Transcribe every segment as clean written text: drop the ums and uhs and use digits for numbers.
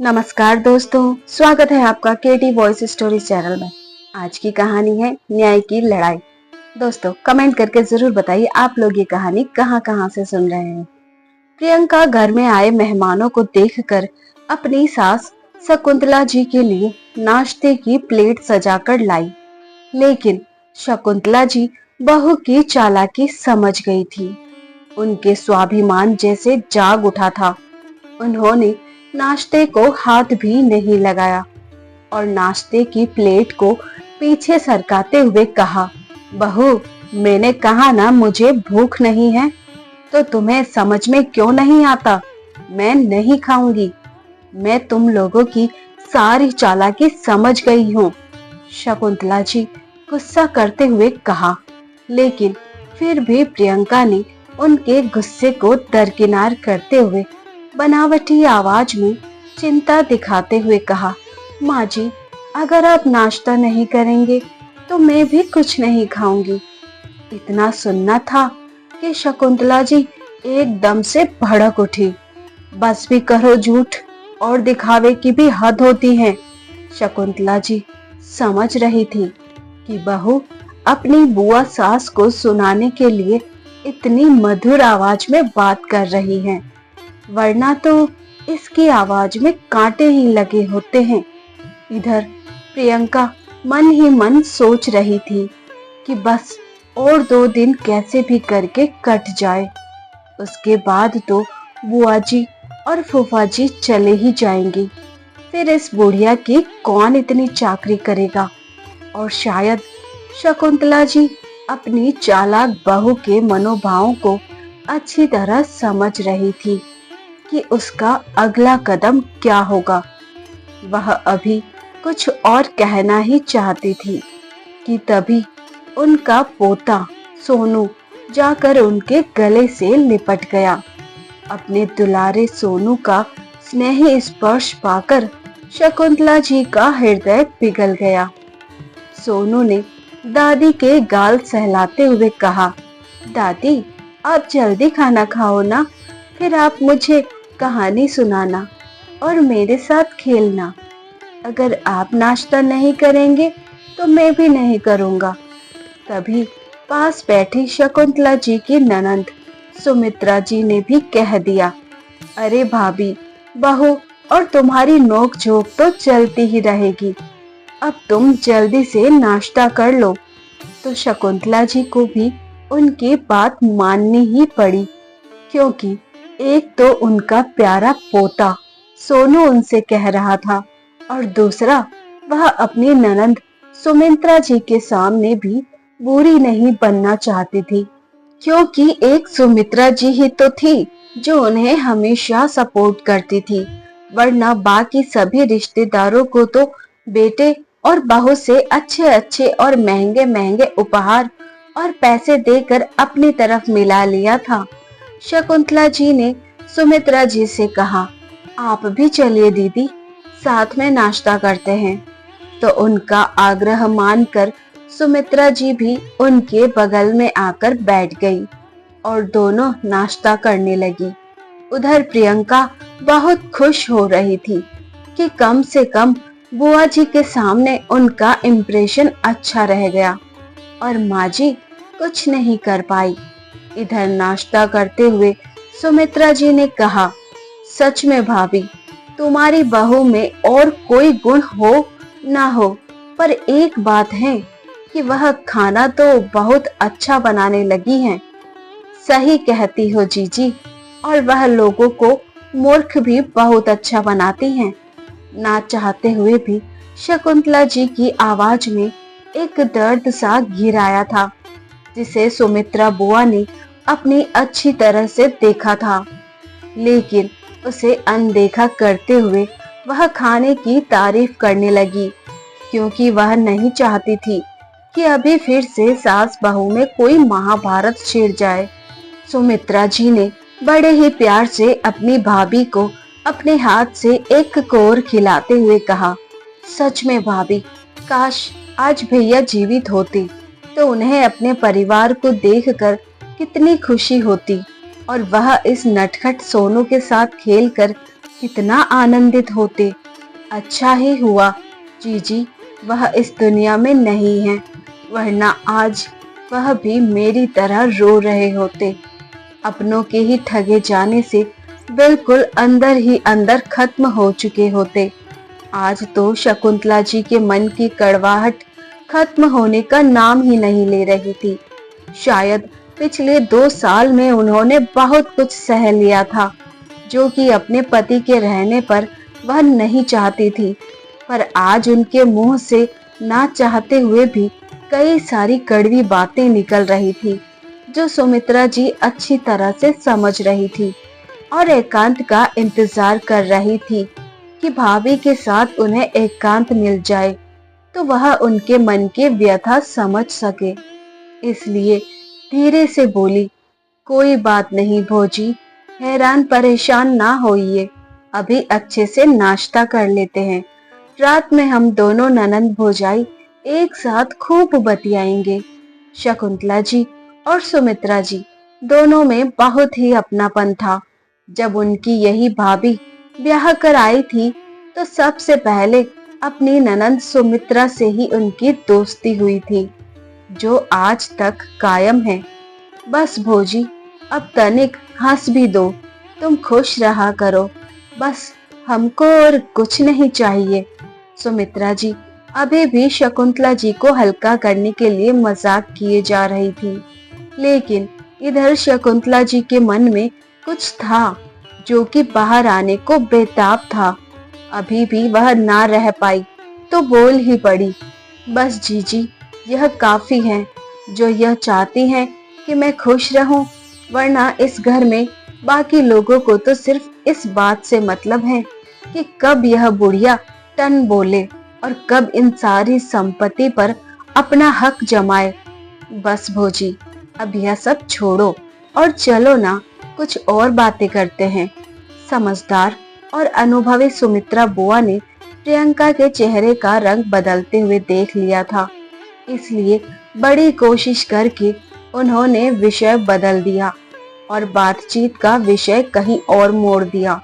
नमस्कार दोस्तों, स्वागत है आपका केटी वॉइस स्टोरीज चैनल में। आज की कहानी है न्याय की लड़ाई। दोस्तों कमेंट करके जरूर बताइए आप लोग ये कहानी कहाँ से सुन रहे हैं। प्रियंका घर में आए मेहमानों को देखकर अपनी सास शकुंतला जी के लिए नाश्ते की प्लेट सजाकर लाई, लेकिन शकुंतला जी बहू की चालाकी समझ गई थी। उनके स्वाभिमान जैसे जाग उठा था। उन्होंने नाश्ते को हाथ भी नहीं लगाया और नाश्ते की प्लेट को पीछे सरकाते हुए कहा, बहू, मैंने कहा ना मुझे भूख नहीं है, तो तुम्हें समझ में क्यों नहीं आता? मैं नहीं खाऊंगी। मैं तुम लोगों की सारी चालाकी समझ गई हूँ। शकुंतला जी गुस्सा करते हुए कहा, लेकिन फिर भी प्रियंका ने उनके गुस्से को दरकिनार करते हुए बनावटी आवाज में चिंता दिखाते हुए कहा, माँ जी, अगर आप नाश्ता नहीं करेंगे तो मैं भी कुछ नहीं खाऊंगी। इतना सुनना था कि शकुंतला जी एकदम से भड़क उठी। बस भी करो, झूठ और दिखावे की भी हद होती है। शकुंतला जी समझ रही थी कि बहू अपनी बुआ सास को सुनाने के लिए इतनी मधुर आवाज में बात कर रही है, वरना तो इसकी आवाज में कांटे ही लगे होते हैं। इधर प्रियंका मन ही मन सोच रही थी कि बस और 2 दिन कैसे भी करके कट जाए, उसके बाद तो बुआ जी और फूफा जी चले ही जाएंगी। फिर इस बुढ़िया की कौन इतनी चाकरी करेगा। और शायद शकुंतला जी अपनी चालाक बहू के मनोभावों को अच्छी तरह समझ रही थी कि उसका अगला कदम क्या होगा। वह अभी कुछ और कहना ही चाहती थी कि तभी उनका पोता सोनू जाकर उनके गले से लिपट गया। अपने दुलारे सोनू का स्नेही स्पर्श पाकर शकुंतला जी का हृदय पिघल गया। सोनू ने दादी के गाल सहलाते हुए कहा, दादी, आप जल्दी खाना खाओ ना, फिर आप मुझे कहानी सुनाना और मेरे साथ खेलना। अगर आप नाश्ता नहीं करेंगे तो मैं भी नहीं करूंगा। तभी पास बैठी शकुंतला जी की ननंद सुमित्रा जी ने भी कह दिया, अरे भाभी, बहू और तुम्हारी नोक झोंक तो चलती ही रहेगी। अब तुम जल्दी से नाश्ता कर लो। तो शकुंतला जी को भी उनकी बात माननी ही पड़ी, क्योंकि एक तो उनका प्यारा पोता सोनू उनसे कह रहा था और दूसरा वह अपनी ननंद सुमित्रा जी के सामने भी बुरी नहीं बनना चाहती थी, क्योंकि एक सुमित्रा जी ही तो थी जो उन्हें हमेशा सपोर्ट करती थी, वरना बाकी सभी रिश्तेदारों को तो बेटे और बहू से अच्छे अच्छे और महंगे महंगे उपहार और पैसे देकर अपनी तरफ मिला लिया था। शकुंतला जी ने सुमित्रा जी से कहा, आप भी चलिए दीदी, साथ में नाश्ता करते हैं। तो उनका आग्रह मानकर सुमित्रा जी भी उनके बगल में आकर बैठ गई और दोनों नाश्ता करने लगी। उधर प्रियंका बहुत खुश हो रही थी कि कम से कम बुआ जी के सामने उनका इम्प्रेशन अच्छा रह गया और माँ जी कुछ नहीं कर पाई। इधर नाश्ता करते हुए सुमित्रा जी ने कहा, सच में भाभी, तुम्हारी बहू में और कोई गुण हो ना हो, पर एक बात है कि वह खाना तो बहुत अच्छा बनाने लगी है। सही कहती हो जीजी, और वह लोगों को मूर्ख भी बहुत अच्छा बनाती हैं। ना चाहते हुए भी शकुंतला जी की आवाज में एक दर्द सा घिर आया था, जिसे सुमित्रा बुआ ने अपनी अच्छी तरह से देखा था, लेकिन उसे अनदेखा करते हुए वह खाने की तारीफ करने लगी, क्योंकि वह नहीं चाहती थी कि अभी फिर से सास बहू में कोई महाभारत छिड़ जाए। सुमित्रा जी ने बड़े ही प्यार से अपनी भाभी को अपने हाथ से एक कोर खिलाते हुए कहा, सच में भाभी, काश आज भैया जीवित होते तो उन्हें अपने परिवार को देखकर कितनी खुशी होती और वह इस नटखट सोनू के साथ खेलकर कितना आनंदित होते। अच्छा ही हुआ जीजी वह इस दुनिया में नहीं है, वरना आज वह भी मेरी तरह रो रहे होते। अपनों के ही ठगे जाने से बिल्कुल अंदर ही अंदर खत्म हो चुके होते। आज तो शकुंतला जी के मन की कड़वाहट खत्म होने का नाम ही नहीं ले रही थी। शायद पिछले 2 साल में उन्होंने बहुत कुछ सह लिया था, जो कि अपने पति के रहने पर वह नहीं चाहती थी। पर आज उनके मुंह से ना चाहते हुए भी कई सारी कड़वी बातें निकल रही थी, जो सुमित्रा जी अच्छी तरह से समझ रही थी और एकांत का इंतजार कर रही थी कि भाभी के साथ उन्हें एकांत मिल जाए तो वह उनके मन के व्यथा समझ सके। इसलिए धीरे से बोली, कोई बात नहीं भौजी, हैरान परेशान ना होइए, अभी अच्छे से नाश्ता कर लेते हैं। रात में हम दोनों ननंद भौजाई एक साथ खूब बतियाएंगे। शकुंतला जी और सुमित्रा जी दोनों में बहुत ही अपनापन था। जब उनकी यही भाभी ब्याह कर आई थी तो सबसे पहले अपनी ननंद सुमित्रा से ही उनकी दोस्ती हुई थी, जो आज तक कायम है। बस भौजी अब तनिक हंस भी दो, तुम खुश रहा करो, बस हमको और कुछ नहीं चाहिए। सुमित्रा जी अभी भी शकुंतला जी को हल्का करने के लिए मजाक किए जा रही थी, लेकिन इधर शकुंतला जी के मन में कुछ था जो कि बाहर आने को बेताब था। अभी भी वह ना रह पाई तो बोल ही पड़ी, बस जीजी यह काफी है, जो यह चाहती हैं कि मैं खुश रहूं, वरना इस घर में बाकी लोगों को तो सिर्फ इस बात से मतलब है कि कब यह बुढ़िया टन बोले और कब इन सारी संपत्ति पर अपना हक जमाए। बस भौजी अब यह सब छोड़ो और चलो ना कुछ और बातें करते हैं। समझदार और अनुभवी सुमित्रा बुआ ने प्रियंका के चेहरे का रंग बदलते हुए देख लिया था, इसलिए बड़ी कोशिश करके उन्होंने विषय बदल दिया और बातचीत का विषय कहीं और मोड़ दिया।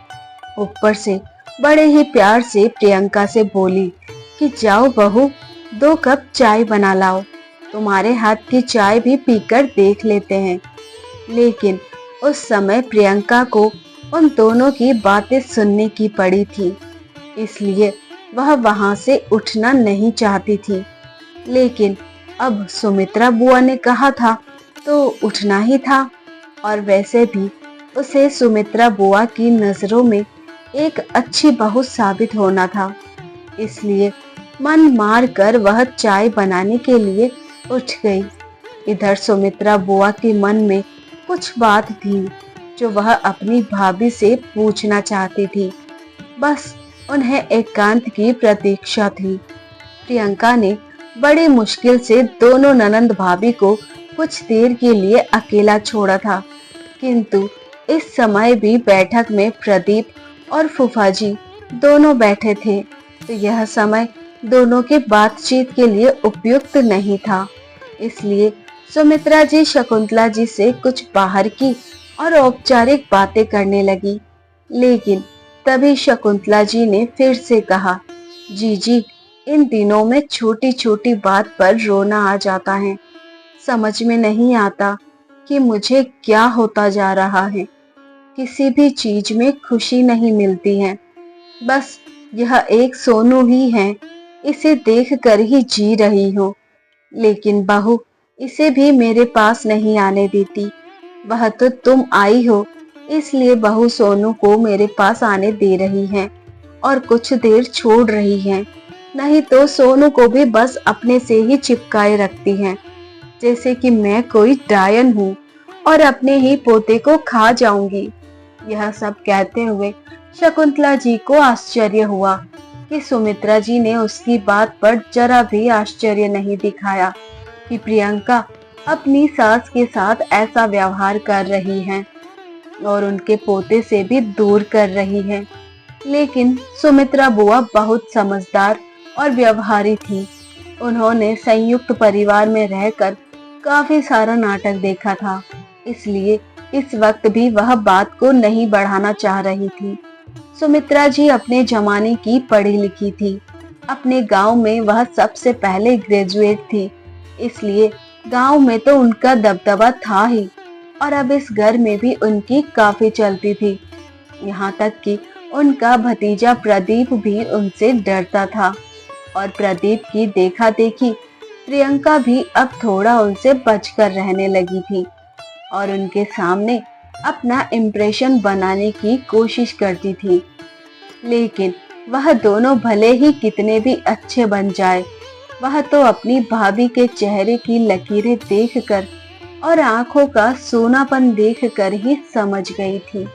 ऊपर से बड़े ही प्यार से प्रियंका से बोली कि जाओ बहू, 2 कप चाय बना लाओ, तुम्हारे हाथ की चाय भी पीकर देख लेते हैं। लेकिन उस समय प्रियंका को उन दोनों की बातें सुनने की पड़ी थी, इसलिए वह वहां से उठना नहीं चाहती थी। लेकिन अब सुमित्रा बुआ ने कहा था तो उठना ही था, और वैसे भी उसे सुमित्रा बुआ की नजरों में एक अच्छी बहू साबित होना था। इसलिए मन मार कर वह चाय बनाने के लिए उठ गई। इधर सुमित्रा बुआ के मन में कुछ बात थी जो वह अपनी भाभी से पूछना चाहती थी, बस उन्हें एकांत की प्रतीक्षा थी। प्रियंका ने बड़ी मुश्किल से दोनों ननंद भाभी को कुछ देर के लिए अकेला छोड़ा था, किंतु इस समय भी बैठक में प्रदीप और फूफा जी दोनों बैठे थे, तो यह समय दोनों के बातचीत के लिए उपयुक्त नहीं था। इसलिए सुमित्रा जी शकुंतला जी से कुछ बाहर की और औपचारिक बातें करने लगी। लेकिन तभी शकुंतला जी ने फिर से कहा, जीजी इन दिनों में छोटी छोटी बात पर रोना आ जाता है। समझ में नहीं आता कि मुझे क्या होता जा रहा है। किसी भी चीज में खुशी नहीं मिलती है। बस यह एक सोनू ही है, इसे देख कर ही जी रही हूँ। लेकिन बहू इसे भी मेरे पास नहीं आने देती। वह तो तुम आई हो, इसलिए बहू सोनू को मेरे पास आने दे रही है और कुछ देर छोड़ रही है। नहीं तो सोनू को भी बस अपने से ही चिपकाए रखती है, जैसे कि मैं कोई डायन हूँ और अपने ही पोते को खा जाऊंगी। यह सब कहते हुए शकुंतला जी को आश्चर्य हुआ कि सुमित्रा जी ने उसकी बात पर जरा भी आश्चर्य नहीं दिखाया कि प्रियंका अपनी सास के साथ ऐसा व्यवहार कर रही है और उनके पोते से भी दूर कर रही है। लेकिन सुमित्रा बुआ बहुत समझदार और व्यवहारी थी। उन्होंने संयुक्त परिवार में रहकर काफी सारा नाटक देखा था, इसलिए इस वक्त भी वह बात को नहीं बढ़ाना चाह रही थी। सुमित्रा जी अपने जमाने की पढ़ी लिखी थी। अपने गांव में वह सबसे पहले ग्रेजुएट थी, इसलिए गांव में तो उनका दबदबा था ही। और अब इस घर में भी उनकी काफी चलती थी। यहाँ तक कि उनका भतीजा प्रदीप भी उनसे डरता था। और प्रदीप की देखा देखी प्रियंका भी अब थोड़ा उनसे बचकर रहने लगी थी और उनके सामने अपना इम्प्रेशन बनाने की कोशिश करती थी। लेकिन वह दोनों भले ही कितने भी अच्छे बन जाए, वह तो अपनी भाभी के चेहरे की लकीरें देखकर और आंखों का सोनापन देखकर ही समझ गई थी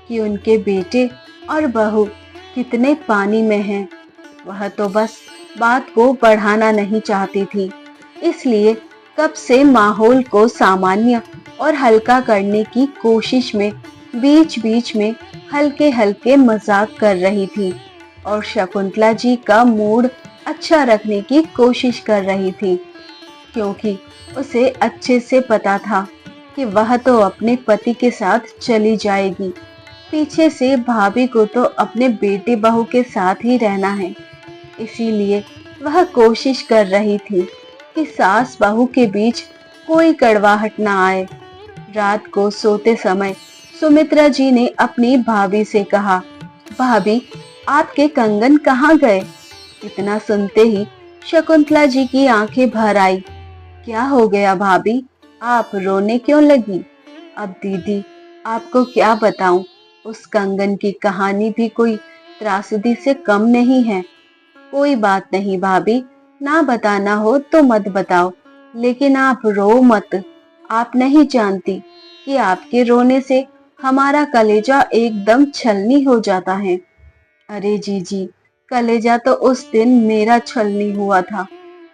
कि उनके बेटे और बहू कितने पानी में हैं। वह तो बस बात को बढ़ाना नहीं चाहती थी, इसलिए कब से माहौल को सामान्य और हल्का करने की कोशिश में बीच बीच में हल्के हल्के मजाक कर रही थी और शकुंतला जी का मूड अच्छा रखने की कोशिश कर रही थी, क्योंकि उसे अच्छे से पता था कि वह तो अपने पति के साथ चली जाएगी। पीछे से भाभी को तो अपने बेटे बहू के साथ ही रहना है। इसीलिए वह कोशिश कर रही थी कि सास बहू के बीच कोई कड़वाहट ना आए। रात को सोते समय सुमित्रा जी ने अपनी भाभी से कहा, भाभी आपके कंगन कहाँ गए? इतना सुनते ही शकुंतला जी की आंखें भर आई। क्या हो गया भाभी, आप रोने क्यों लगी? अब दीदी आपको क्या बताऊं, उस कंगन की कहानी भी कोई त्रासदी से कम नहीं है। कोई बात नहीं भाभी, ना बताना हो तो मत बताओ, लेकिन आप रो मत। आप नहीं जानती कि आपके रोने से हमारा कलेजा एकदम छलनी हो जाता है। अरे जीजी, कलेजा तो उस दिन मेरा छलनी हुआ था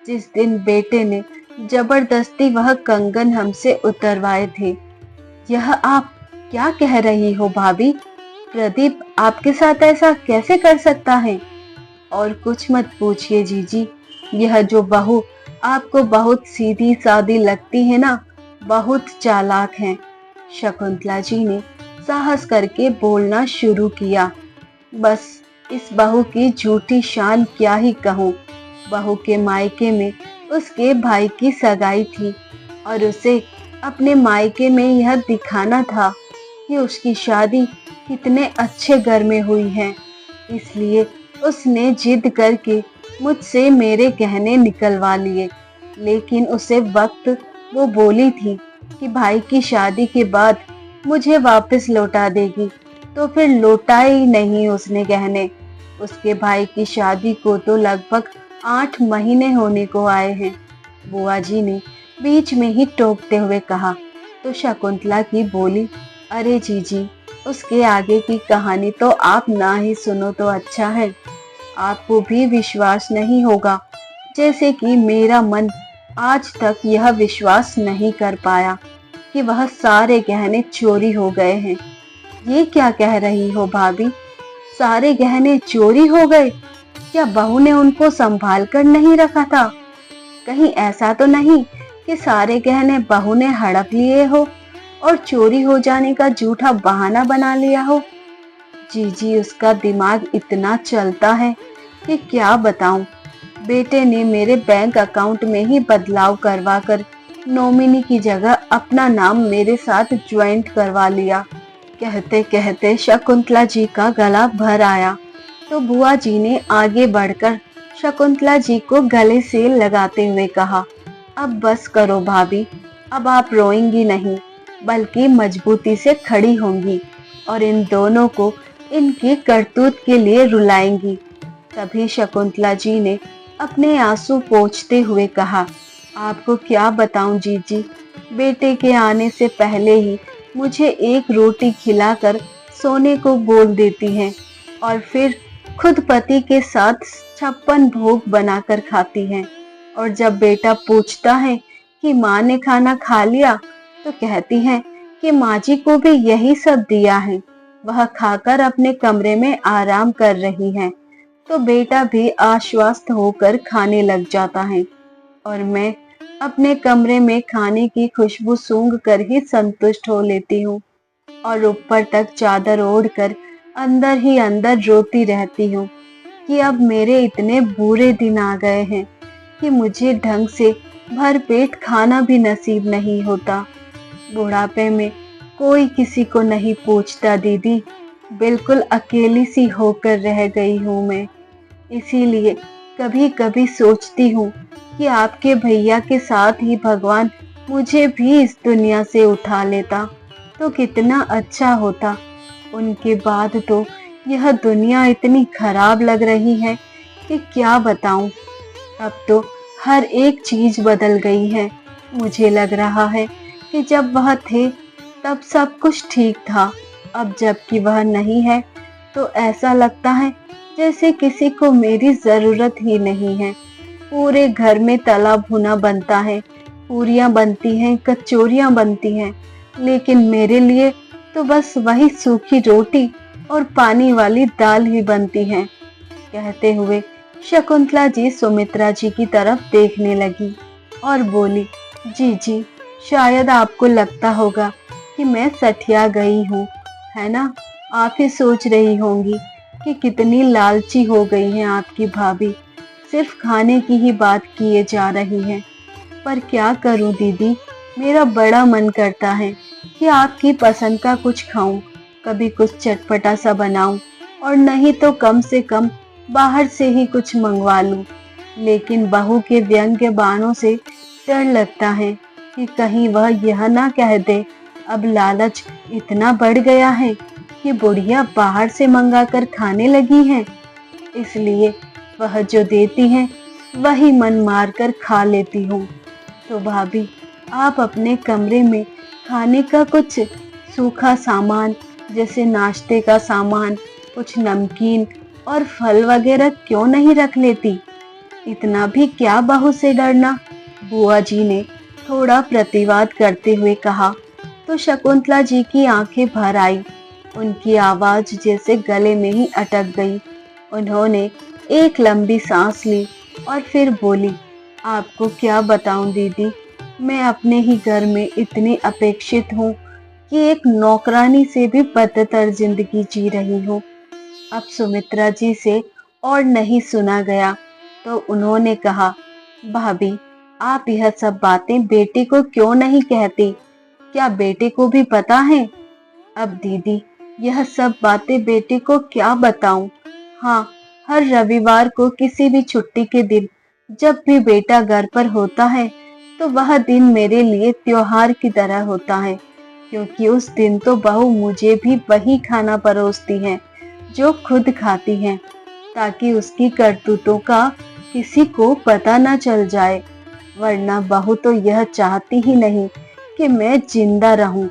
जिस दिन बेटे ने जबरदस्ती वह कंगन हमसे उतरवाए थे। यह आप क्या कह रही हो भाभी? प्रदीप आपके साथ ऐसा कैसे कर सकता है? और कुछ मत पूछिए जीजी, यह जो बहू आपको बहुत सीधी सादी लगती है ना, बहुत चालाक है। शकुंतला जी ने साहस करके बोलना शुरू किया। बस इस बहू की झूठी शान क्या ही कहूँ। बहू के मायके में उसके भाई की सगाई थी और उसे अपने मायके में यह दिखाना था कि उसकी शादी कितने अच्छे घर में हुई है। इसलिए उसने जिद करके मुझसे मेरे गहने निकलवा लिए। लेकिन उसे वक्त वो बोली थी कि भाई की शादी के बाद मुझे वापस लौटा देगी, तो फिर लौटाए ही नहीं उसने गहने। उसके भाई की शादी को तो लगभग 8 महीने होने को आए हैं। बुआ जी ने बीच में ही टोकते हुए कहा तो शकुंतला की बोली, अरे जीजी, उसके आगे की कहानी तो आप ना ही सुनो तो अच्छा है। आपको भी विश्वास नहीं होगा, जैसे कि मेरा मन आज तक यह विश्वास नहीं कर पाया कि वह सारे गहने चोरी हो गए हैं। ये क्या कह रही हो भाभी? सारे गहने चोरी हो गए? क्या बहू ने उनको संभाल कर नहीं रखा था? कहीं ऐसा तो नहीं कि सारे गहने बहू ने हड़प लिए हो और चोरी हो जाने का झूठा बहाना बना लिया हो? जी उसका दिमाग इतना चलता है कि क्या बताऊं। बेटे ने मेरे बैंक अकाउंट में ही बदलाव करवा कर नॉमिनी की जगह अपना नाम मेरे साथ ज्वाइंट करवा लिया। कहते कहते शकुंतला जी का गला भर आया तो बुआ जी ने आगे बढ़कर शकुंतला जी को गले से लगाते हुए कहा, अब बस करो भाभी, अब आप रोएंगी नहीं बल्कि मजबूती से खड़ी होंगी और इन दोनों को इनकी करतूत के लिए रुलाएंगी। तभी शकुंतला जी ने अपने आंसू पोंछते हुए कहा, आपको क्या बताऊं जीजी, बेटे के आने से पहले ही मुझे एक रोटी खिलाकर सोने को बोल देती हैं और फिर खुद पति के साथ 56 भोग बनाकर खाती हैं। और जब बेटा पूछता है कि माँ ने खाना खा लिया तो कहती हैं कि माँ जी को भी यही सब दिया है, वह खाकर अपने कमरे में आराम कर रही हैं। तो बेटा भी आश्वस्त होकर खाने लग जाता है और मैं अपने कमरे में खाने की खुशबू सूंघ कर ही संतुष्ट हो लेती हूँ और ऊपर तक चादर ओढ़कर अंदर ही अंदर रोती रहती हूँ कि अब मेरे इतने बुरे दिन आ गए हैं कि मुझे ढंग से भरपेट खाना भी नसीब नहीं होता। बुढ़ापे में कोई किसी को नहीं पूछता दीदी, बिल्कुल अकेली सी होकर रह गई हूँ मैं। इसीलिए कभी कभी सोचती हूँ कि आपके भैया के साथ ही भगवान मुझे भी इस दुनिया से उठा लेता तो कितना अच्छा होता। उनके बाद तो यह दुनिया इतनी खराब लग रही है कि क्या बताऊं। अब तो हर एक चीज बदल गई है। मुझे लग रहा है कि जब वह थे तब सब कुछ ठीक था। अब जबकि वह नहीं है तो ऐसा लगता है जैसे किसी को मेरी जरूरत ही नहीं है। पूरे घर में तला भुना बनता है, पूरियां बनती हैं, कचौरियां बनती हैं, लेकिन मेरे लिए तो बस वही सूखी रोटी और पानी वाली दाल ही बनती है। कहते हुए शकुंतला जी सुमित्रा जी की तरफ देखने लगी और बोली, जी जी, शायद आपको लगता होगा कि मैं सठिया गई हूँ, है ना? आप ही सोच रही होंगी कि कितनी लालची हो गई हैं आपकी भाभी, सिर्फ खाने की ही बात किए जा रही हैं। पर क्या करूं दीदी, मेरा बड़ा मन करता है कि आपकी पसंद का कुछ खाऊं, कभी कुछ चटपटा सा बनाऊं और नहीं तो कम से कम बाहर से ही कुछ मंगवा लूं। लेकिन बहू के व्यंग्य बाणों से डर लगता है कि कहीं वह यह ना कह दे, अब लालच इतना बढ़ गया है कि बुढ़िया बाहर से मंगा कर खाने लगी हैं। इसलिए वह जो देती हैं वही मन मार कर खा लेती हूँ। तो भाभी, आप अपने कमरे में खाने का कुछ सूखा सामान, जैसे नाश्ते का सामान, कुछ नमकीन और फल वगैरह क्यों नहीं रख लेती? इतना भी क्या बहू से डरना? बुआ जी ने थोड़ा प्रतिवाद करते हुए कहा तो शकुंतला जी की आंखें भर आई। उनकी आवाज जैसे गले में ही अटक गई। उन्होंने एक लंबी सांस ली और फिर बोली, आपको क्या बताऊं दीदी, मैं अपने ही घर में इतनी अपेक्षित हूँ कि एक नौकरानी से भी बदतर जिंदगी जी रही हूँ। अब सुमित्रा जी से और नहीं सुना गया तो उन्होंने कहा, भाभी, आप यह सब बातें बेटे को क्यों नहीं कहती? क्या बेटे को भी पता है? अब दीदी, यह सब बातें बेटे को क्या बताऊं? हाँ, हर रविवार को किसी भी छुट्टी के दिन जब भी बेटा घर पर होता है तो वह दिन मेरे लिए त्योहार की तरह होता है, क्योंकि उस दिन तो बहू मुझे भी वही खाना परोसती है जो खुद खाती है, ताकि उसकी करतूतों का किसी को पता न चल जाए। वरना बहू तो यह चाहती ही नहीं कि मैं जिंदा रहूं।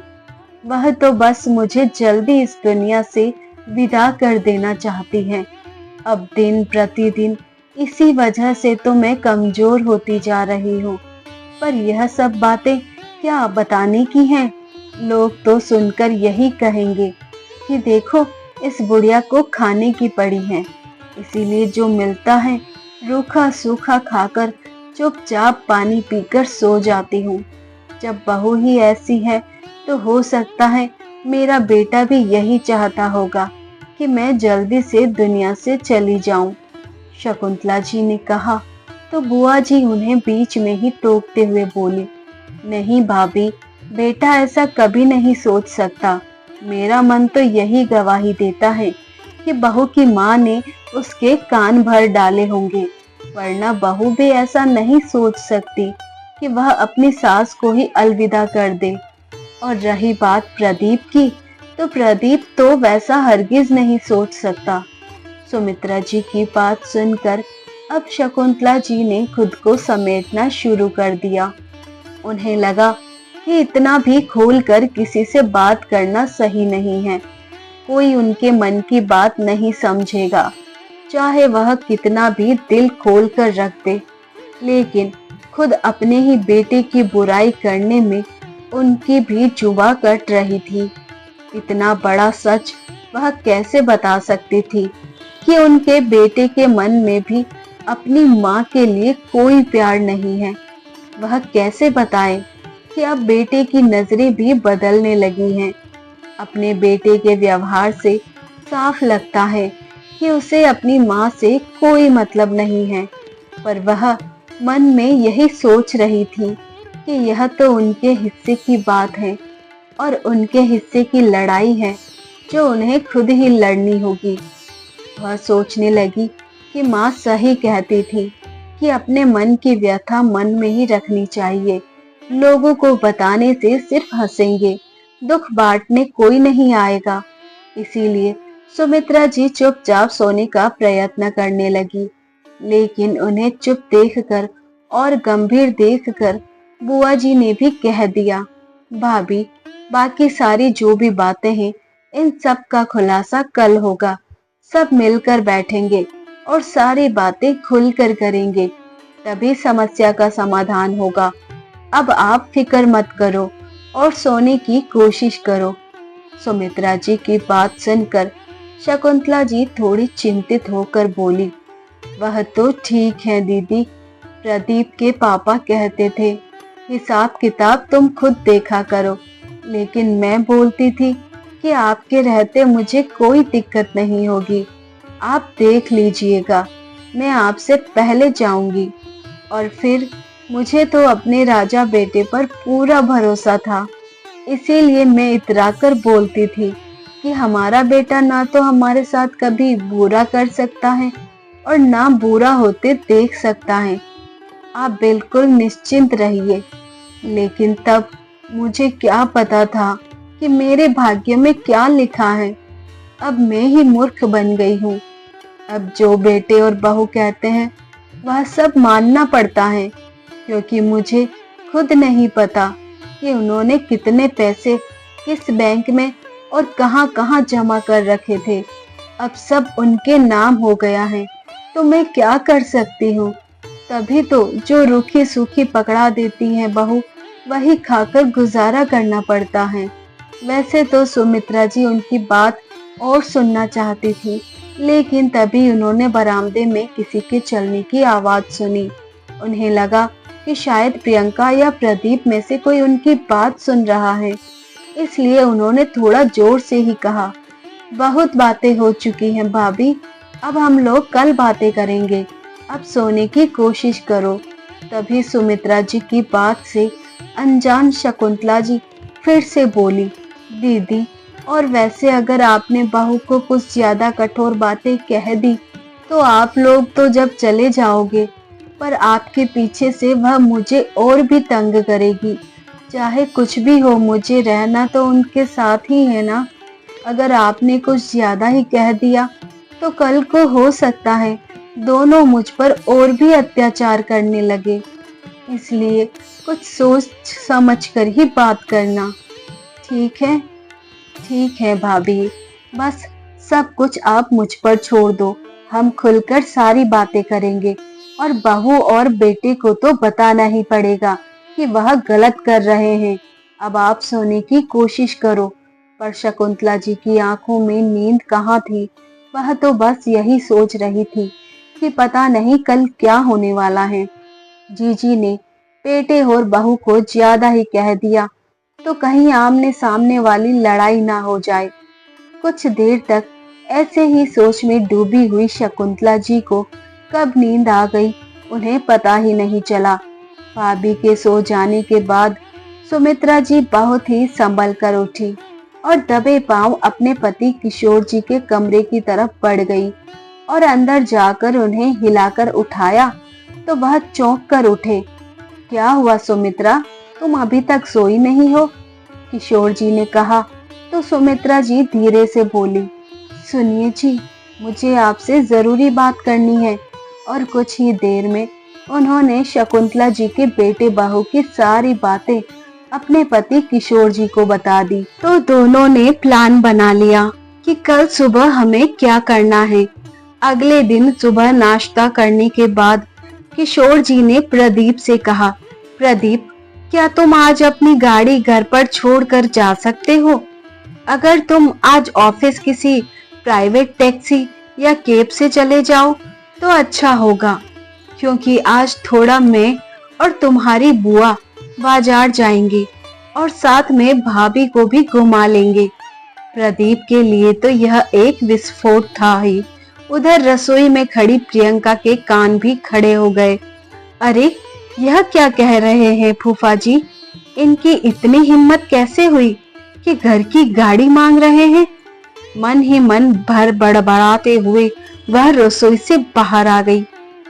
वह तो बस मुझे जल्दी इस दुनिया से विदा कर देना चाहती है। अब दिन प्रतिदिन इसी वजह से तो मैं कमजोर होती जा रही हूँ। पर यह सब बातें क्या बताने की हैं? लोग तो सुनकर यही कहेंगे कि देखो, इस बुढ़िया को खाने की पड़ी है, इसीलिए जो मिलता है रूखा सूखा खाकर चुपचाप पानी पीकर सो जाती हूँ। जब बहू ही ऐसी है तो हो सकता है मेरा बेटा भी यही चाहता होगा कि मैं जल्दी से दुनिया से चली जाऊं। शकुंतला जी ने कहा तो बुआ जी उन्हें बीच में ही टोकते हुए बोली, नहीं भाभी, बेटा ऐसा कभी नहीं सोच सकता। मेरा मन तो यही गवाही देता है कि बहू की माँ ने उसके कान भर डाले होंगे, वरना बहू भी ऐसा नहीं सोच सकती कि वह अपनी सास को ही अलविदा कर दे। और रही बात प्रदीप की, तो प्रदीप तो वैसा हरगिज नहीं सोच सकता। सुमित्रा जी की बात सुनकर अब शकुंतला जी ने खुद को समेटना शुरू कर दिया। उन्हें लगा कि इतना भी खोलकर किसी से बात करना सही नहीं है। कोई उनके मन की बात नहीं समझेगा, चाहे वह कितना भी दिल खोल कर रख दे। लेकिन खुद अपने ही बेटे की बुराई करने में उनकी भी जुबान कट रही थी। इतना बड़ा सच वह कैसे बता सकती थी कि उनके बेटे के मन में भी अपनी माँ के लिए कोई प्यार नहीं है? वह कैसे बताए कि अब बेटे की नजरें भी बदलने लगी हैं। अपने बेटे के व्यवहार से साफ लगता है कि उसे अपनी माँ से कोई मतलब नहीं है, पर वह मन में यही सोच रही थी कि यह तो उनके हिस्से की बात है और उनके हिस्से की लड़ाई है जो उन्हें खुद ही लड़नी होगी। वह सोचने लगी कि माँ सही कहती थी कि अपने मन की व्यथा मन में ही रखनी चाहिए। लोगों को बताने से सिर्फ हंसेंगे, दुख बांटने कोई नहीं आएगा। इसीलिए सुमित्रा जी चुपचाप सोने का प्रयत्न करने लगी, लेकिन उन्हें चुप देखकर और गंभीर देखकर बुआ जी ने भी कह दिया, भाभी, बाकी सारी जो भी बातें हैं इन सब का खुलासा कल होगा। सब मिलकर बैठेंगे और सारी बातें खुलकर करेंगे, तभी समस्या का समाधान होगा। अब आप फिक्र मत करो और सोने की कोशिश करो। सुमित्रा जी की बात सुनकर शकुंतला जी थोड़ी चिंतित होकर बोली, वह तो ठीक है दीदी, प्रदीप के पापा कहते थे हिसाब किताब तुम खुद देखा करो, लेकिन मैं बोलती थी कि आपके रहते मुझे कोई दिक्कत नहीं होगी। आप देख लीजिएगा, मैं आपसे पहले जाऊंगी। और फिर मुझे तो अपने राजा बेटे पर पूरा भरोसा था, इसीलिए मैं इतराकर बोलती थी कि हमारा बेटा ना तो हमारे साथ कभी बुरा कर सकता है और ना बुरा होते देख सकता है। आप बिल्कुल निश्चिंत रहिए। लेकिन तब मुझे क्या पता था कि मेरे भाग्य में क्या लिखा है। अब मैं ही मूर्ख बन गई हूँ। अब जो बेटे और बहू कहते हैं वह सब मानना पड़ता है, क्योंकि मुझे खुद नहीं पता कि उन्होंने कितने पैसे किस बैंक में और कहां कहां जमा कर रखे थे। अब सब उनके नाम हो गया है, तो मैं क्या कर सकती हूँ। तभी तो जो रूखी सूखी पकड़ा देती है बहू, वही खाकर गुजारा करना पड़ता है। वैसे तो सुमित्रा जी उनकी बात और सुनना चाहती थी, लेकिन तभी उन्होंने बरामदे में किसी के चलने की आवाज सुनी। उन्हें लगा कि शायद प्रियंका या प्रदीप में से कोई उनकी बात सुन रहा है, इसलिए उन्होंने थोड़ा जोर से ही कहा, बहुत बातें हो चुकी हैं भाभी, अब हम लोग कल बातें करेंगे, अब सोने की कोशिश करो। तभी सुमित्रा जी की बात से अनजान शकुंतला जी फिर से बोली, दीदी, और वैसे अगर आपने बहू को कुछ ज्यादा कठोर बातें कह दी तो आप लोग तो जब चले जाओगे, पर आपके पीछे से वह मुझे और भी तंग करेगी। चाहे कुछ भी हो, मुझे रहना तो उनके साथ ही है ना। अगर आपने कुछ ज्यादा ही कह दिया तो कल को हो सकता है दोनों मुझ पर और भी अत्याचार करने लगे। इसलिए कुछ सोच समझ कर ही बात करना। ठीक है? ठीक है भाभी, बस सब कुछ आप मुझ पर छोड़ दो, हम खुलकर सारी बातें करेंगे और बहू और बेटे को तो बताना ही पड़ेगा कि वह गलत कर रहे हैं। अब आप सोने की कोशिश करो। पर शकुंतला जी की आंखों में नींद कहाँ थी, वह तो बस यही सोच रही थी कि पता नहीं कल क्या होने वाला है। जीजी ने बेटे और बहू को ज्यादा ही कह दिया तो कहीं आमने सामने वाली लड़ाई ना हो जाए। कुछ देर तक ऐसे ही सोच में डूबी हुई शकुंतला जी को कब नींद आ गई उन्हें पता ही नहीं चला। भाभी के सो जाने के बाद सुमित्रा जी बहुत ही संभल कर उठी और दबे पांव अपने पति किशोर जी के कमरे की तरफ बढ़ गई और अंदर जाकर उन्हें हिलाकर उठाया तो वह चौंक कर उठे। क्या हुआ सुमित्रा, तुम अभी तक सोई नहीं हो? किशोर जी ने कहा तो सुमित्रा जी धीरे से बोली, सुनिए जी, मुझे आपसे जरूरी बात करनी है। और कुछ ही देर में उन्होंने शकुंतला जी के बेटे बहू की सारी बातें अपने पति किशोर जी को बता दी। तो दोनों ने प्लान बना लिया कि कल सुबह हमें क्या करना है। अगले दिन सुबह नाश्ता करने के बाद किशोर जी ने प्रदीप से कहा, प्रदीप, क्या तुम आज अपनी गाड़ी घर पर छोड़कर जा सकते हो? अगर तुम आज ऑफिस किसी प्राइवेट टैक्सी या कैब से चले जाओ तो अच्छा होगा, क्योंकि आज थोड़ा मैं और तुम्हारी बुआ बाजार जाएंगे और साथ में भाभी को भी घुमा लेंगे। प्रदीप के लिए तो यह एक विस्फोट था ही। उधर रसोई में खड़ी प्रियंका के कान भी खड़े हो गए। अरे, यह क्या कह रहे हैं फूफा जी? इनकी इतनी हिम्मत कैसे हुई कि घर की गाड़ी मांग रहे हैं? मन ही मन भर बड़बड़ाते हुए वह रसोई से बाहर आ गई।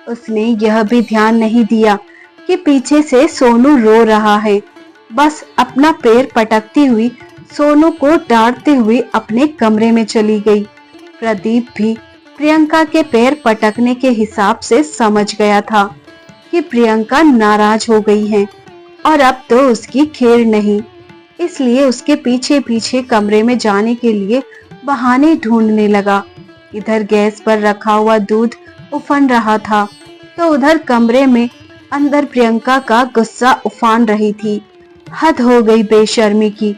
उसने यह भी ध्यान नहीं दिया कि पीछे से सोनू रो रहा है। बस अपना पैर पटकती हुई सोनू को डांटते हुए अपने कमरे में चली गई। प्रदीप भी प्रियंका के पैर पटकने के हिसाब से समझ गया था कि प्रियंका नाराज हो गई है और अब तो उसकी खैर नहीं। इसलिए उसके पीछे पीछे कमरे में जाने के लिए बहाने ढूंढने लगा। इधर गैस पर रखा हुआ दूध उफन रहा था तो उधर कमरे में अंदर प्रियंका का गुस्सा उफान रही थी। हद हो गई बेशर्मी की।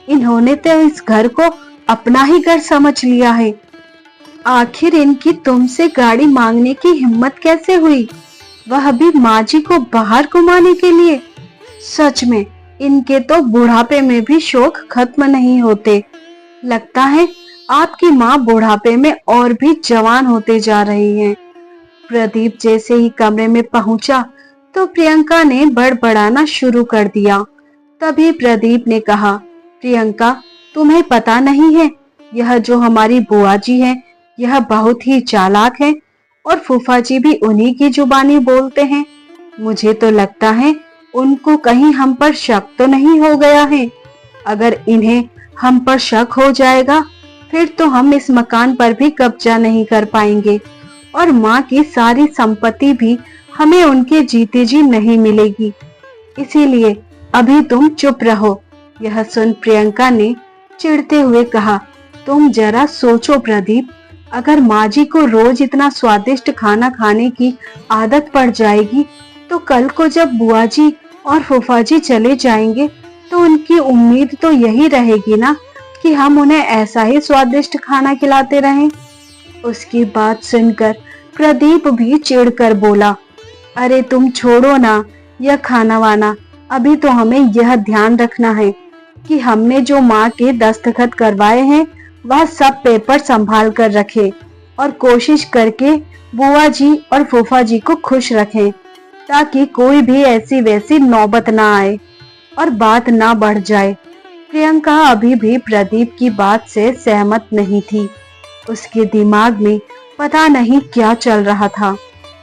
इन्होंने तो इस घर को अपना ही घर समझ लिया है। आखिर इनकी तुमसे गाड़ी मांगने की हिम्मत कैसे हुई, वह भी माँ जी को बाहर घुमाने के लिए? सच में इनके तो बुढ़ापे में भी शौक खत्म नहीं होते। लगता है आपकी माँ बुढ़ापे में और भी जवान होते जा रही हैं। प्रदीप जैसे ही कमरे में पहुंचा तो प्रियंका ने बड़बड़ाना शुरू कर दिया। तभी प्रदीप ने कहा, प्रियंका, तुम्हें पता नहीं है, यह जो हमारी बुआ जी है यह बहुत ही चालाक है और फूफा जी भी उन्हीं की जुबानी बोलते हैं। मुझे तो लगता है उनको कहीं हम पर शक तो नहीं हो गया है। अगर इन्हें हम पर शक हो जाएगा फिर तो हम इस मकान पर भी कब्जा नहीं कर पाएंगे और माँ की सारी संपत्ति भी हमें उनके जीते जी नहीं मिलेगी। इसीलिए अभी तुम चुप रहो। यह सुन प्रियंका ने चिढ़ते हुए कहा, तुम जरा सोचो प्रदीप, अगर माँ जी को रोज इतना स्वादिष्ट खाना खाने की आदत पड़ जाएगी तो कल को जब बुआ जी और फूफा जी चले जाएंगे तो उनकी उम्मीद तो यही रहेगी ना कि हम उन्हें ऐसा ही स्वादिष्ट खाना खिलाते रहें। उसकी बात सुनकर प्रदीप भी चिढ़कर बोला, अरे तुम छोड़ो ना यह खाना वाना, अभी तो हमें यह ध्यान रखना है कि हमने जो माँ के दस्तखत करवाए हैं वह सब पेपर संभाल कर रखे और कोशिश करके बुआ जी और फूफा जी को खुश रखें ताकि कोई भी ऐसी वैसी नौबत ना आए और बात ना बढ़ जाए। प्रियंका अभी भी प्रदीप की बात से सहमत नहीं थी। उसके दिमाग में पता नहीं क्या चल रहा था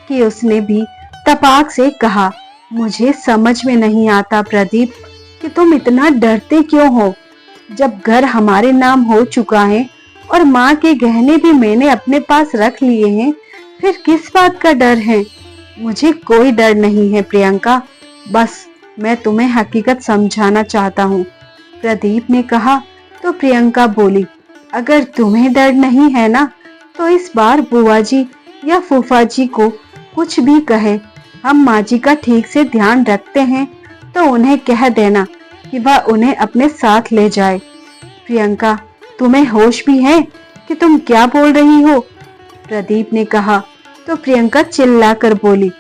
कि उसने भी तपाक से कहा, मुझे समझ में नहीं आता प्रदीप कि तुम इतना डरते क्यों हो। जब घर हमारे नाम हो चुका है और माँ के गहने भी मैंने अपने पास रख लिए हैं, फिर किस बात का डर है? मुझे कोई डर नहीं है प्रियंका, बस मैं तुम्हें हकीकत समझाना चाहता हूँ। प्रदीप ने कहा तो प्रियंका बोली, अगर तुम्हें डर नहीं है ना तो इस बार बुआ जी या फूफा जी को कुछ भी कहे, हम माँ जी का ठीक से ध्यान रखते हैं तो उन्हें कह देना कि वह उन्हें अपने साथ ले जाए। प्रियंका, तुम्हें होश भी है कि तुम क्या बोल रही हो? प्रदीप ने कहा तो प्रियंका चिल्लाकर बोली,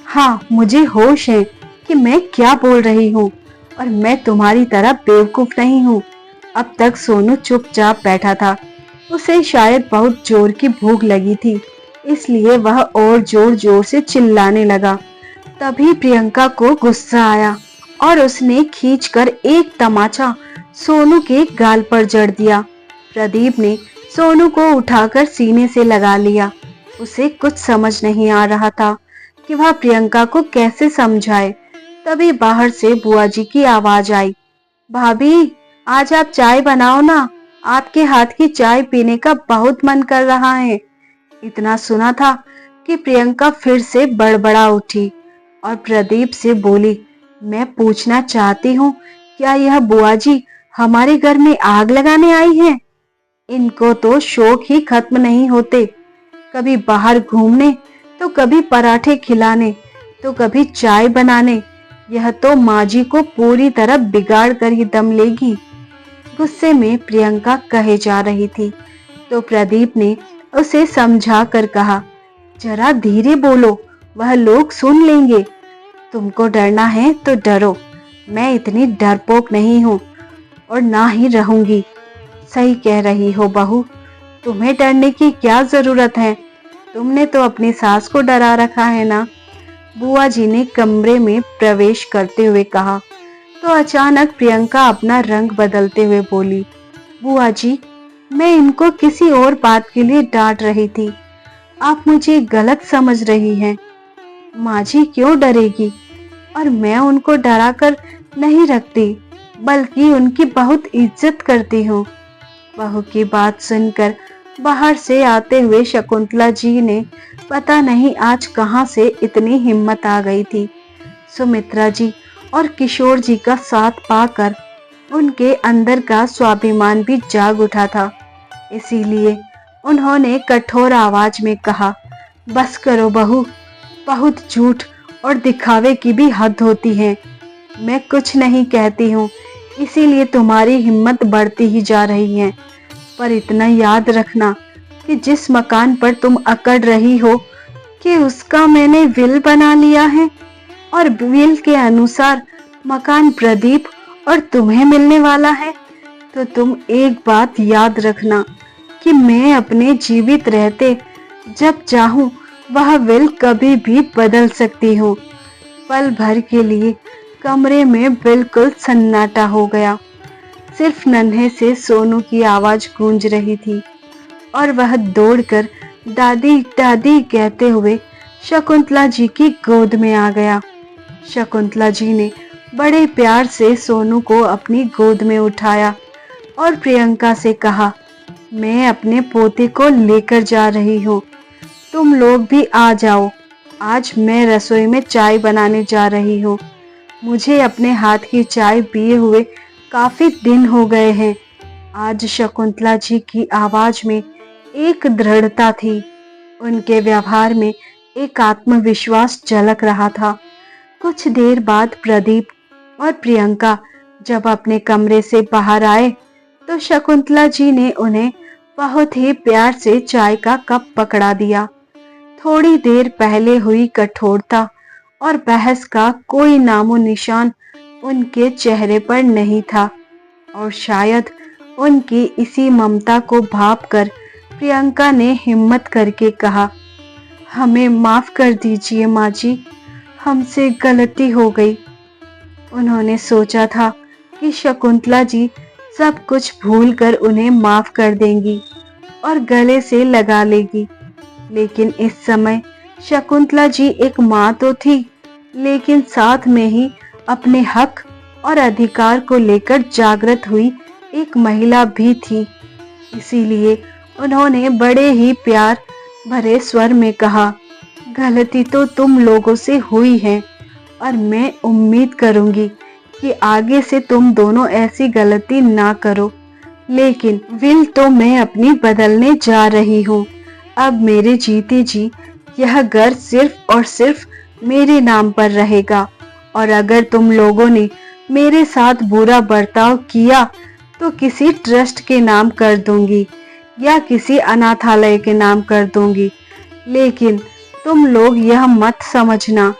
हाँ मुझे होश है कि मैं क्या बोल रही हूँ और मैं तुम्हारी तरह बेवकूफ नहीं हूँ। अब तक सोनू चुपचाप बैठा था। उसे शायद बहुत जोर की भूख लगी थी, इसलिए वह और जोर जोर से चिल्लाने लगा। तभी प्रियंका को गुस्सा आया और उसने खींचकर एक तमाचा सोनू के गाल पर जड़ दिया। प्रदीप ने सोनू को उठाकर सीने से लगा लिया। उसे कुछ समझ नहीं आ रहा था कि वह प्रियंका को कैसे समझाए। तभी बाहर से बुआ जी की आवाज आई, भाभी आज आप चाय बनाओ ना, आपके हाथ की चाय पीने का बहुत मन कर रहा है। इतना सुना था कि प्रियंका फिर से बड़बड़ा उठी और प्रदीप से बोली, मैं पूछना चाहती हूँ, क्या यह बुआ जी हमारे घर में आग लगाने आई हैं? इनको तो शौक ही खत्म नहीं होते, कभी बाहर घूमने तो कभी पराठे खिलाने तो कभी चाय बनाने। यह तो माँ जी को पूरी तरह बिगाड़ कर ही दम लेगी। गुस्से में प्रियंका कहे जा रही थी तो प्रदीप ने उसे समझा कर कहा, जरा धीरे बोलो, वह लोग सुन लेंगे। तुमको डरना है तो डरो, मैं इतनी डरपोक नहीं हूँ और ना ही रहूंगी। सही कह रही हो बहू, तुम्हें डरने की क्या जरूरत है? तुमने तो अपनी सास को डरा रखा है ना। बुआ जी ने कमरे में प्रवेश करते हुए कहा तो अचानक प्रियंका अपना रंग बदलते हुए बोली, बुआ जी, मैं इनको किसी और बात के लिए डांट रही थी। आप मुझे गलत समझ रही हैं। माँ जी क्यों डरेगी? और मैं उनको डरा कर नहीं रखती, बल्कि उनकी बहुत इज्जत करती हूँ। बहू की बात सुनकर बाहर से आते हुए शकुंतला जी ने पता नहीं आज कहाँ से इतनी हिम्मत आ गई थी। सुमित्रा जी और किशोर जी का साथ पाकर उनके अंदर का स्वाभिमान भी जाग उठा था। इसीलिए उन्होंने कठोर आवाज में कहा, बस करो बहू, बहुत झूठ और दिखावे की भी हद होती है। मैं कुछ नहीं कहती हूँ, इसीलिए तुम्हारी हिम्मत बढ़ती ही जा रही है। पर इतना याद रखना कि जिस मकान पर तुम अकड़ रही हो कि उसका मैंने विल बना लिया है और विल के अनुसार मकान प्रदीप और तुम्हें मिलने वाला है, तो तुम एक बात याद रखना कि मैं अपने जीवित रहते जब चाहूं वह विल कभी भी बदल सकती हूँ। पल भर के लिए कमरे में बिल्कुल सन्नाटा हो गया। सिर्फ नन्हे से सोनू की आवाज गूंज रही थी और वह दौड़कर दादी दादी कहते हुए शकुंतला जी की गोद में आ गया। शकुंतला जी ने बड़े प्यार से सोनू को अपनी गोद में उठाया और प्रियंका से कहा, मैं अपने पोते को लेकर जा रही हूँ, तुम लोग भी आ जाओ। आज मैं रसोई में चाय बनाने जा रही हूँ। मुझे अपने हाथ की चाय पिए हुए काफी दिन हो गए हैं। आज शकुंतला जी की आवाज में एक दृढ़ता थी, उनके व्यवहार में एक आत्मविश्वास झलक रहा था। कुछ देर बाद प्रदीप और प्रियंका जब अपने कमरे से बाहर आए तो शकुंतला जी ने उन्हें बहुत ही प्यार से चाय का कप पकड़ा दिया। थोड़ी देर पहले हुई कठोरता और बहस का कोई नामो निशान उनके चेहरे पर नहीं था और शायद उनकी इसी ममता को भांपकर प्रियंका ने हिम्मत करके कहा, हमें माफ कर दीजिए माँ जी, हमसे गलती हो गई। उन्होंने सोचा था कि शकुंतला जी सब कुछ भूलकर उन्हें माफ कर देंगी और गले से लगा लेगी, लेकिन इस समय शकुंतला जी एक माँ तो थी, लेकिन साथ में ही अपने हक और अधिकार को लेकर जागृत हुई एक महिला भी थी। इसीलिए उन्होंने बड़े ही प्यार भरे स्वर में कहा, गलती तो तुम लोगों से हुई है और मैं उम्मीद करूंगी कि आगे से तुम दोनों ऐसी गलती ना करो, लेकिन विल तो मैं अपनी बदलने जा रही हूँ। अब मेरे जीते जी यह घर सिर्फ और सिर्फ मेरे नाम पर रहेगा और अगर तुम लोगों ने मेरे साथ बुरा बर्ताव किया तो किसी ट्रस्ट के नाम कर दूंगी या किसी अनाथालय के नाम कर दूंगी। लेकिन तुम लोग यह मत समझना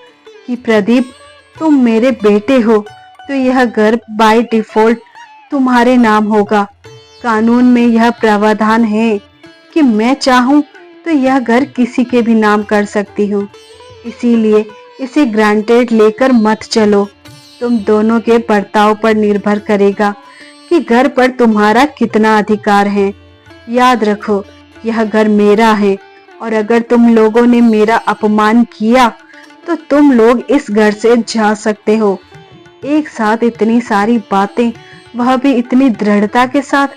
कि प्रदीप तुम मेरे बेटे हो तो यह घर बाय डिफॉल्ट तुम्हारे नाम होगा। कानून में यह प्रावधान है कि मैं चाहूं तो यह घर किसी के भी नाम कर सकती हूँ। इसीलिए इसे ग्रांटेड लेकर मत चलो। तुम दोनों के बर्ताव पर निर्भर करेगा कि घर पर तुम्हारा कितना अधिकार है। याद रखो, यह घर मेरा है और अगर तुम लोगों ने मेरा अपमान किया तो तुम लोग इस घर से जा सकते हो। एक साथ इतनी सारी बातें, वह भी इतनी दृढ़ता के साथ,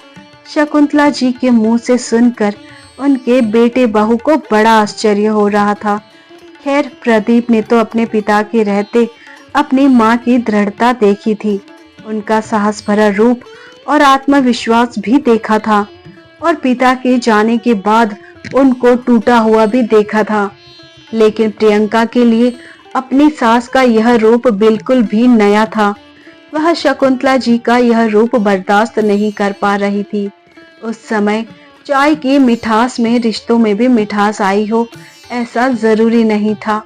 शकुंतला जी के मुंह से सुनकर उनके बेटे बहू को बड़ा आश्चर्य हो रहा था। खैर, प्रदीप ने तो अपने पिता के रहते अपनी माँ की दृढ़ता देखी थी, उनका साहस भरा रूप और आत्मविश्वास भी देखा था और पिता के जाने के बाद उनको टूटा हुआ भी देखा था। लेकिन प्रियंका के लिए अपनी सास का यह रूप बिल्कुल भी नया था। वह शकुंतला जी का यह रूप बर्दाश्त नहीं कर पा रही थी। उस समय चाय की मिठास में रिश्तों में भी मिठास आई हो, ऐसा जरूरी नहीं था,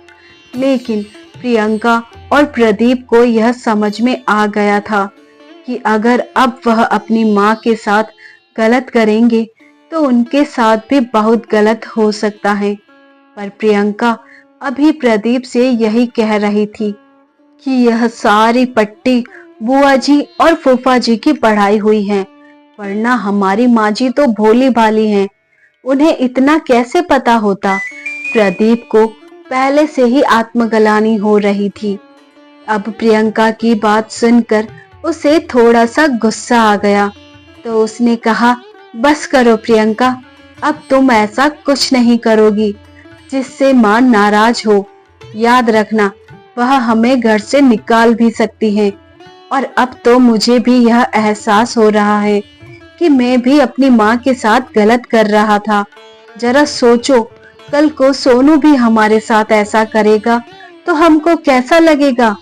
लेकिन प्रियंका और प्रदीप को यह समझ में आ गया था कि अगर अब वह अपनी माँ के साथ गलत करेंगे तो उनके साथ भी बहुत गलत हो सकता है। पर प्रियंका अभी प्रदीप से यही कह रही थी कि यह सारी पट्टी बुआ जी और फूफा जी की पढ़ाई हुई है, वरना हमारी माँ जी तो भोली भाली हैं, उन्हें इतना कैसे पता होता। प्रदीप को पहले से ही आत्मग्लानि हो रही थी। अब प्रियंका की बात सुनकर उसे थोड़ा सा गुस्सा आ गया, तो उसने कहा, बस करो प्रियंका, अब तुम ऐसा कुछ नहीं करोगी जिससे माँ नाराज हो। याद रखना, वह हमें घर से निकाल भी सकती है। और अब तो मुझे भी यह एहसास हो रहा है कि मैं भी अपनी माँ के साथ गलत कर रहा था। जरा सोचो, कल को सोनू भी हमारे साथ ऐसा करेगा तो हमको कैसा लगेगा।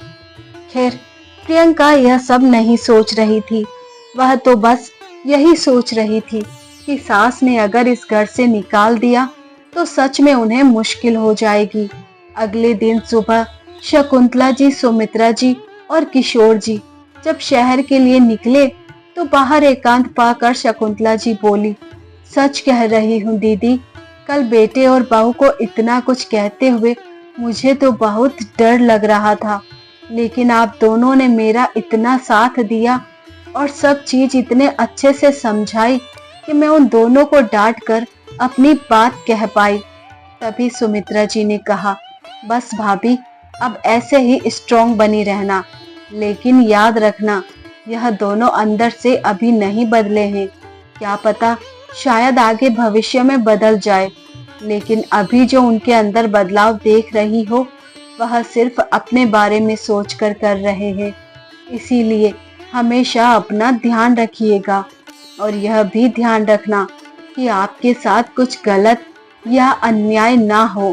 खैर, प्रियंका यह सब नहीं सोच रही थी। वह तो बस यही सोच रही थी कि सास ने अगर इस घर से निकाल दिया तो सच में उन्हें मुश्किल हो जाएगी। अगले दिन सुबह शकुंतला जी, सुमित्रा जी और किशोर जी जब शहर के लिए निकले तो बाहर एकांत पाकर शकुंतला जी बोली, सच कह रही हूँ दीदी, कल बेटे और बहू को इतना कुछ कहते हुए मुझे तो बहुत डर लग रहा था, लेकिन आप दोनों ने मेरा इतना साथ दिया और सब चीज इतने अच्छे से समझाई कि मैं उन दोनों को डांट कर अपनी बात कह पाई। तभी सुमित्रा जी ने कहा, बस भाभी, अब ऐसे ही स्ट्रॉन्ग बनी रहना, लेकिन याद रखना, यह दोनों अंदर से अभी नहीं बदले हैं। क्या पता शायद आगे भविष्य में बदल जाए, लेकिन अभी जो उनके अंदर बदलाव देख रही हो वह सिर्फ अपने बारे में सोचकर कर रहे हैं। इसीलिए हमेशा अपना ध्यान रखिएगा और यह भी ध्यान रखना कि आपके साथ कुछ गलत या अन्याय ना हो।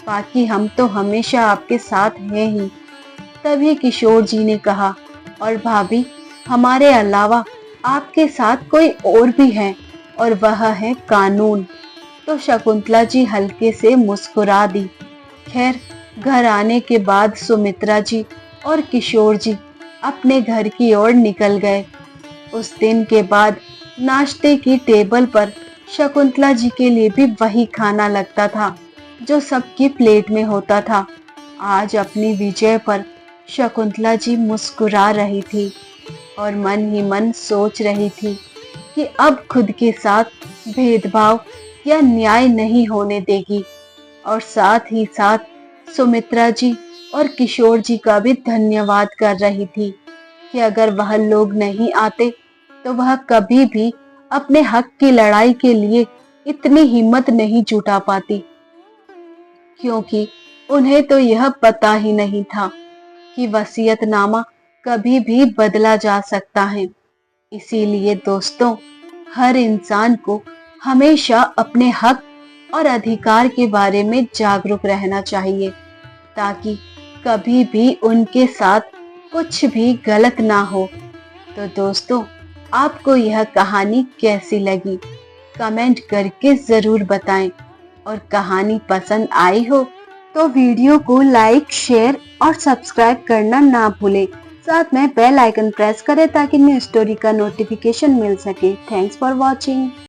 बाकी हम तो हमेशा आपके साथ हैं ही। तभी किशोर जी ने कहा, और भाभी, हमारे अलावा आपके साथ कोई और भी है और वह है कानून। तो शकुंतला जी हल्के से मुस्कुरा दी। खैर, घर आने के बाद सुमित्रा जी और किशोर जी अपने घर की ओर निकल गए। उस दिन के बाद नाश्ते की टेबल पर शकुंतला जी के लिए भी वही खाना लगता था जो सबकी प्लेट में होता था। आज अपनी विजय पर शकुंतला जी मुस्कुरा रही थी और मन ही मन सोच रही थी कि अब खुद के साथ भेदभाव या न्याय नहीं होने देगी। और साथ ही साथ सुमित्रा जी और किशोर जी का भी धन्यवाद कर रही थी कि अगर वह लोग नहीं आते तो वह कभी भी अपने हक की लड़ाई के लिए इतनी हिम्मत नहीं जुटा पाती, क्योंकि उन्हें तो यह पता ही नहीं था कि वसीयतनामा कभी भी बदला जा सकता है। इसीलिए दोस्तों, हर इंसान को हमेशा अपने हक और अधिकार के बारे में जागरूक रहना चाहिए, ताकि कभी भी उनके साथ कुछ भी गलत ना हो। तो दोस्तों, आपको यह कहानी कैसी लगी कमेंट करके जरूर बताएं, और कहानी पसंद आई हो तो वीडियो को लाइक, शेयर और सब्सक्राइब करना ना भूलें। साथ में बेल आइकन प्रेस करें ताकि न्यू स्टोरी का नोटिफिकेशन मिल सके। Thanks for watching.